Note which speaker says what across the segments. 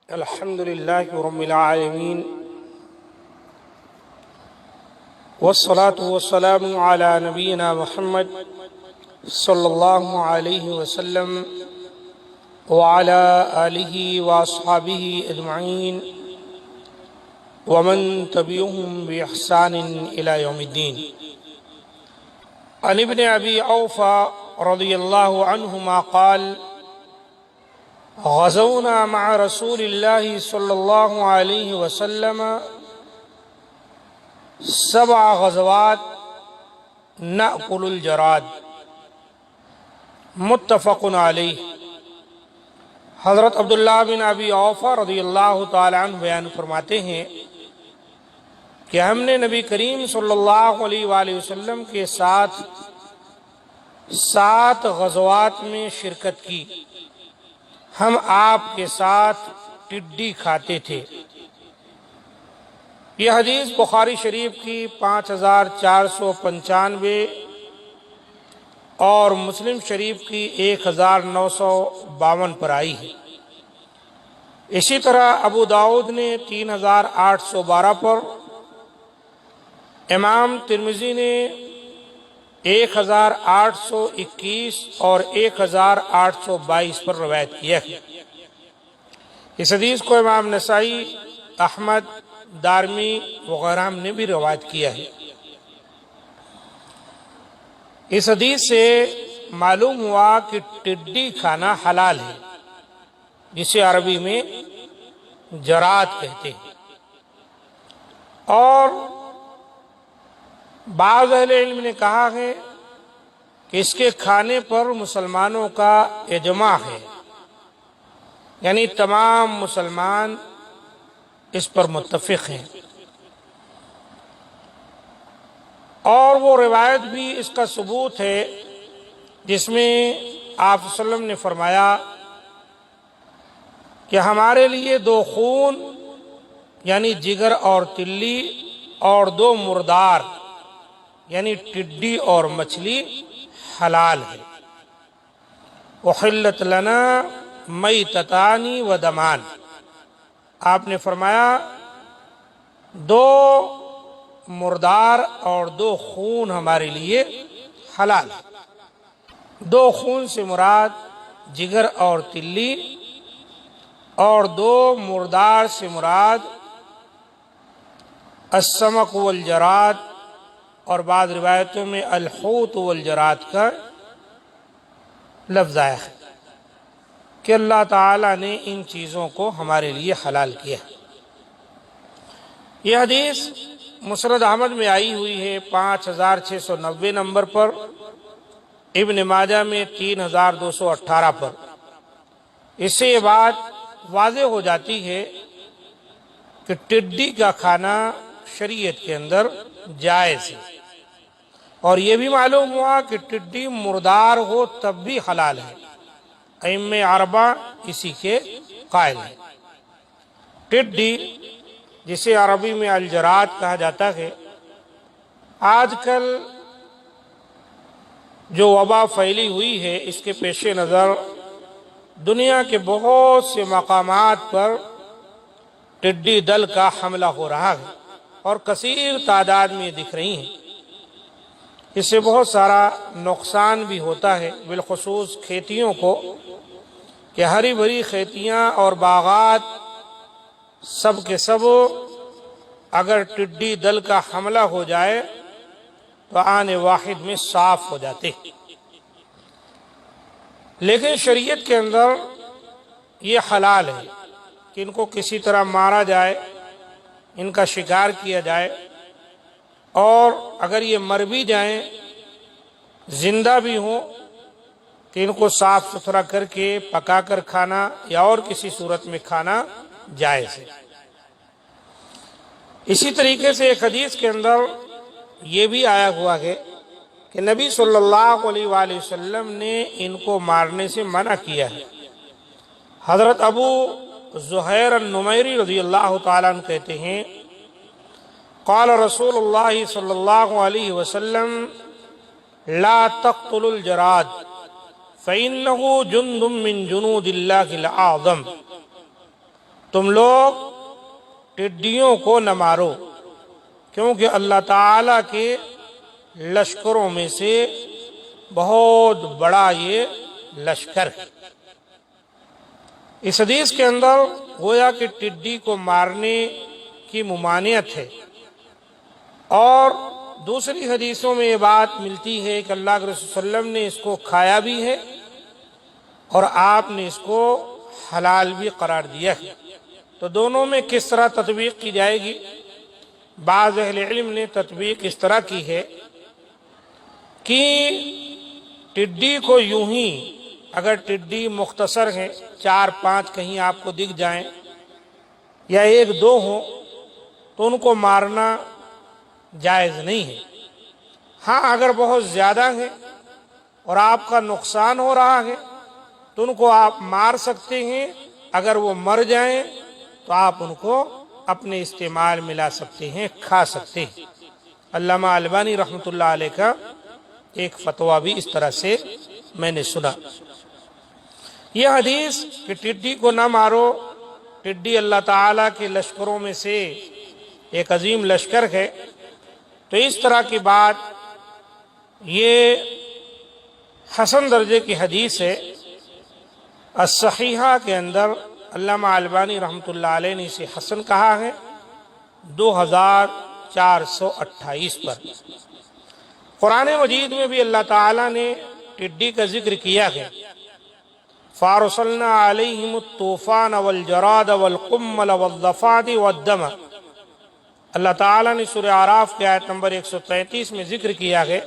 Speaker 1: الحمد لله رب العالمين والصلاة والسلام على نبينا محمد صلى الله عليه وسلم وعلى آله وأصحابه أجمعين ومن تبعهم بإحسان إلى يوم الدين. عن ابن أبي أوفى رضي الله عنهما قال: غزونا مع رسول الله صلى الله عليه وسلم 7 غزوات نأكل الجراد. متفق علیہ. حضرت عبداللہ بن ابی اوفا رضی اللہ تعالی عنہ بیان فرماتے ہیں کہ ہم نے نبی کریم صلی اللہ علیہ وآلہ وسلم کے ساتھ 7 غزوات میں شرکت کی. ہم آپ کے ساتھ ٹڈی کھاتے تھے. یہ حدیث بخاری شریف کی 5495 اور مسلم شریف کی 1952 پر آئی ہے. اسی طرح ابو داؤد نے 3812 پر، امام ترمذی نے 1821 اور 1822 پر روایت کیا ہے. اس حدیث کو امام نسائی، احمد، دارمی وغیرہ نے بھی روایت کیا ہے. اس حدیث سے معلوم ہوا کہ ٹڈی کھانا حلال ہے، جسے عربی میں جراد کہتے ہیں. اور بعض اہل علم نے کہا ہے کہ اس کے کھانے پر مسلمانوں کا اجماع ہے، یعنی تمام مسلمان اس پر متفق ہیں. اور وہ روایت بھی اس کا ثبوت ہے جس میں آپ صلی اللہ علیہ وسلم نے فرمایا کہ ہمارے لیے 2 خون یعنی جگر اور تلی اور 2 مردار یعنی ٹڈی اور مچھلی حلال ہے. احلت لنا میتتان و دمان. آپ نے فرمایا 2 مردار اور 2 خون ہمارے لیے حلال ہے. 2 خون سے مراد جگر اور تلی، اور 2 مردار سے مراد السمک والجراد، اور بعض روایتوں میں الحوت والجراد کا لفظ آیا ہے کہ اللہ تعالیٰ نے ان چیزوں کو ہمارے لیے حلال کیا. یہ حدیث مسند احمد میں آئی ہوئی ہے 5690 نمبر پر، ابن ماجہ میں 3218 پر. اس سے یہ بات واضح ہو جاتی ہے کہ ٹڈی کا کھانا شریعت کے اندر جائز ہے. اور یہ بھی معلوم ہوا کہ ٹڈی مردار ہو تب بھی حلال ہے. ائمہ اربعہ اسی کے قائل ہیں. ٹڈی جسے عربی میں الجراد کہا جاتا ہے، آج کل جو وبا پھیلی ہوئی ہے اس کے پیش نظر دنیا کے بہت سے مقامات پر ٹڈی دل کا حملہ ہو رہا ہے اور کثیر تعداد میں دکھ رہی ہیں. اس سے بہت سارا نقصان بھی ہوتا ہے، بالخصوص کھیتیوں کو، کہ ہری بھری کھیتیاں اور باغات سب کے سب اگر ٹڈی دل کا حملہ ہو جائے تو آن واحد میں صاف ہو جاتے. لیکن شریعت کے اندر یہ حلال ہے کہ ان کو کسی طرح مارا جائے، ان کا شکار کیا جائے، اور اگر یہ مر بھی جائیں، زندہ بھی ہوں، کہ ان کو صاف ستھرا کر کے پکا کر کھانا یا اور کسی صورت میں کھانا جائز ہے. اسی طریقے سے ایک حدیث کے اندر یہ بھی آیا ہوا ہے کہ نبی صلی اللہ علیہ وآلہ وسلم نے ان کو مارنے سے منع کیا ہے. حضرت ابو زہیر النمیری رضی اللہ تعالیٰ عنہ کہتے ہیں: قال رسول اللہ صلی اللہ علیہ وسلم لا تقتلوا الجراد فإنه جند من جنود اللہ الأعظم. تم لوگ ٹڈیوں کو نہ مارو، کیونکہ اللہ تعالیٰ کے لشکروں میں سے بہت بڑا یہ لشکر ہے۔ اس حدیث کے اندر گویا کہ ٹڈی کو مارنے کی ممانعت ہے، اور دوسری حدیثوں میں یہ بات ملتی ہے کہ اللہ کے رسول صلی اللہ علیہ وسلم نے اس کو کھایا بھی ہے اور آپ نے اس کو حلال بھی قرار دیا ہے۔ تو دونوں میں کس طرح تطبیق کی جائے گی؟ بعض اہل علم نے تطبیق اس طرح کی ہے کہ ٹڈی کو یوں ہی، اگر ٹڈی مختصر ہے، 4-5 کہیں آپ کو دکھ جائیں یا 1-2 ہوں، تو ان کو مارنا جائز نہیں ہے۔ ہاں اگر بہت زیادہ ہے اور آپ کا نقصان ہو رہا ہے تو ان کو آپ مار سکتے ہیں، اگر وہ مر جائیں تو آپ ان کو اپنے استعمال میں لا سکتے ہیں، کھا سکتے ہیں۔ علامہ البانی رحمۃ اللہ علیہ کا ایک فتویٰ بھی اس طرح سے میں نے سنا۔ یہ حدیث کہ ٹڈی کو نہ مارو، ٹڈی اللہ تعالیٰ کے لشکروں میں سے ایک عظیم لشکر ہے، تو اس طرح کی بات یہ حسن درجے کی حدیث ہے۔ الصحیحہ کے اندر علامہ البانی رحمۃ اللہ علیہ نے اسے حسن کہا ہے 2428 پر۔ قرآن مجید میں بھی اللہ تعالیٰ نے ٹڈی کا ذکر کیا ہے، فَأَرْسَلْنَا عَلَيْهِمُ الطُّوفَانَ وَالْجَرَادَ وَالْقُمَّلَ وَالضَّفَادِ وَالدَّمَ۔ اللہ تعالیٰ نے سورہ اعراف کی آیت نمبر 133 میں ذکر کیا ہے،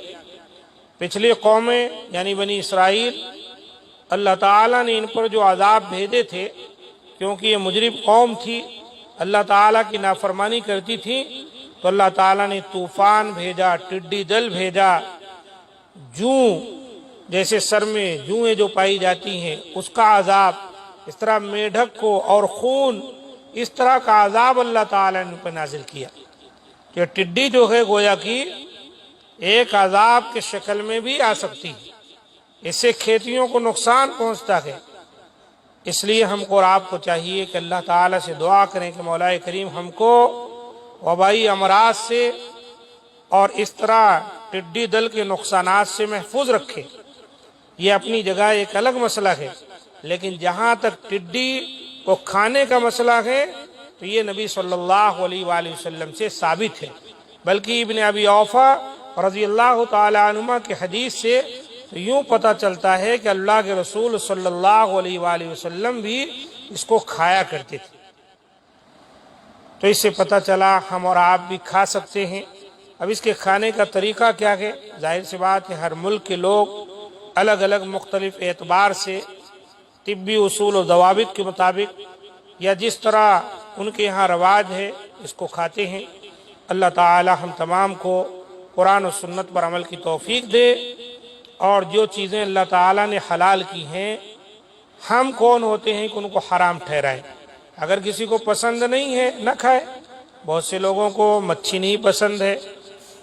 Speaker 1: پچھلی قومیں یعنی بنی اسرائیل، اللہ تعالیٰ نے ان پر جو عذاب بھیجے تھے، کیونکہ یہ مجرم قوم تھی، اللہ تعالیٰ کی نافرمانی کرتی تھی، تو اللہ تعالیٰ نے طوفان بھیجا، ٹڈی دل بھیجا، جوں جیسے سر میں جوئیں جو پائی جاتی ہیں اس کا عذاب، اس طرح میڈھک کو اور خون، اس طرح کا عذاب اللہ تعالیٰ نے ان پر نازل کیا کہ ٹڈی جو ہے گویا کی ایک عذاب کے شکل میں بھی آ سکتی ہے، اس سے کھیتیوں کو نقصان پہنچتا ہے۔ اس لیے ہم کو اور آپ کو چاہیے کہ اللہ تعالیٰ سے دعا کریں کہ مولا کریم ہم کو وبائی امراض سے اور اس طرح ٹڈی دل کے نقصانات سے محفوظ رکھے۔ یہ اپنی جگہ ایک الگ مسئلہ ہے، لیکن جہاں تک ٹڈی کو کھانے کا مسئلہ ہے تو یہ نبی صلی اللہ علیہ وآلہ وسلم سے ثابت ہے، بلکہ ابن ابی اوفا رضی اللہ تعالی عنہ کی حدیث سے یوں پتہ چلتا ہے کہ اللہ کے رسول صلی اللہ علیہ وآلہ وسلم بھی اس کو کھایا کرتے تھے۔ تو اس سے پتہ چلا ہم اور آپ بھی کھا سکتے ہیں۔ اب اس کے کھانے کا طریقہ کیا ہے؟ ظاہر سی بات ہے ہر ملک کے لوگ الگ الگ مختلف اعتبار سے طبی اصول و ضوابط کے مطابق یا جس طرح ان کے یہاں رواج ہے اس کو کھاتے ہیں۔ اللہ تعالی ہم تمام کو قرآن و سنت پر عمل کی توفیق دے، اور جو چیزیں اللہ تعالیٰ نے حلال کی ہیں ہم کون ہوتے ہیں کہ ان کو حرام ٹھہرائیں؟ اگر کسی کو پسند نہیں ہے نہ کھائے۔ بہت سے لوگوں کو مچھی نہیں پسند ہے،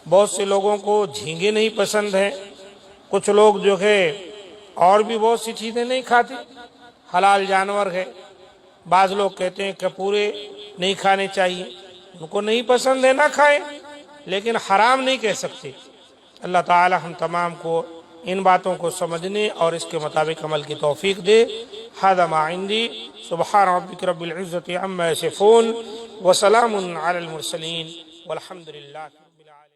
Speaker 1: بہت سے لوگوں کو جھینگے نہیں پسند ہیں، کچھ لوگ جو ہے اور بھی بہت سی چیزیں نہیں کھاتے، حلال جانور ہے۔ بعض لوگ کہتے ہیں کپورے نہیں کھانے چاہیے، ان کو نہیں پسند ہے نہ کھائیں، لیکن حرام نہیں کہہ سکتے۔ اللہ تعالی ہم تمام کو ان باتوں کو سمجھنے اور اس کے مطابق عمل کی توفیق دے۔ ھذا ما عندی، سبحان ربک رب العزة عما یصفون، وسلام علی المرسلین، والحمد للہ رب العالمین۔